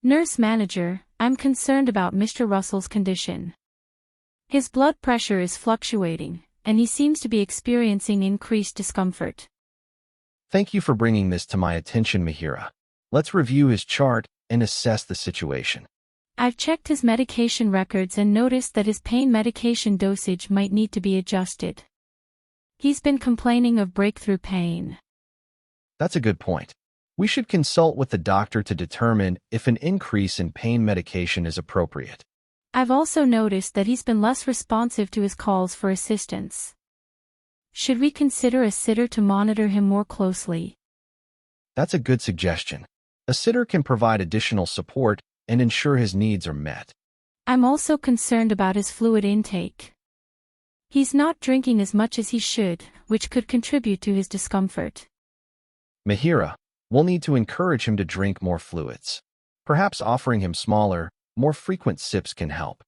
Nurse manager, I'm concerned about Mr. Russell's condition. His blood pressure is fluctuating, and he seems to be experiencing increased discomfort. Thank you for bringing this to my attention, Mihira. Let's review his chart and assess the situation. I've checked his medication records and noticed that his pain medication dosage might need to be adjusted. He's been complaining of breakthrough pain. That's a good point. We should consult with the doctor to determine if an increase in pain medication is appropriate. I've also noticed that he's been less responsive to his calls for assistance. Should we consider a sitter to monitor him more closely? That's a good suggestion. A sitter can provide additional support and ensure his needs are met. I'm also concerned about his fluid intake. He's not drinking as much as he should, which could contribute to his discomfort. Mihira, we'll need to encourage him to drink more fluids. Perhaps offering him smaller, more frequent sips can help.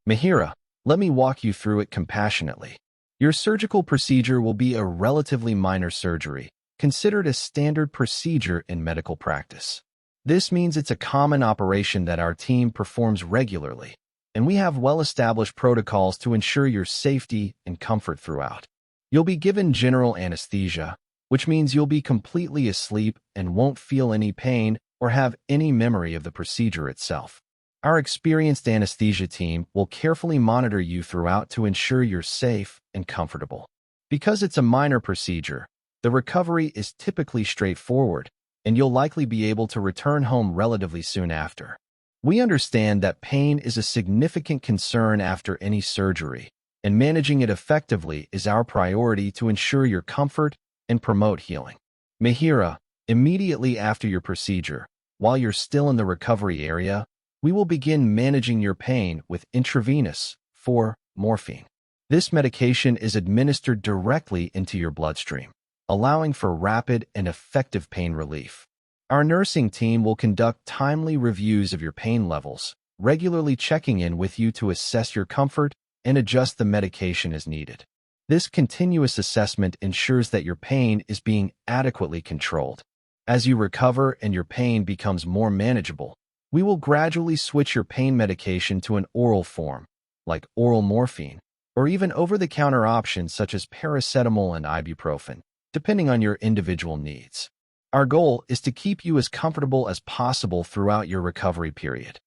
Mihira, let me walk you through it compassionately. Your surgical procedure will be a relatively minor surgery, considered a standard procedure in medical practice. This means it's a common operation that our team performs regularly, and we have well-established protocols to ensure your safety and comfort throughout. You'll be given general anesthesia, which means you'll be completely asleep and won't feel any pain or have any memory of the procedure itself. Our experienced anesthesia team will carefully monitor you throughout to ensure you're safe and comfortable. Because it's a minor procedure, the recovery is typically straightforward, and you'll likely be able to return home relatively soon after. We understand that pain is a significant concern after any surgery, and managing it effectively is our priority to ensure your comfort and promote healing. Mihira, immediately after your procedure, while you're still in the recovery area, we will begin managing your pain with intravenous morphine. This medication is administered directly into your bloodstream, allowing for rapid and effective pain relief. Our nursing team will conduct timely reviews of your pain levels, regularly checking in with you to assess your comfort and adjust the medication as needed. This continuous assessment ensures that your pain is being adequately controlled. As you recover and your pain becomes more manageable, we will gradually switch your pain medication to an oral form, like oral morphine, or even over-the-counter options such as paracetamol and ibuprofen, depending on your individual needs. Our goal is to keep you as comfortable as possible throughout your recovery period.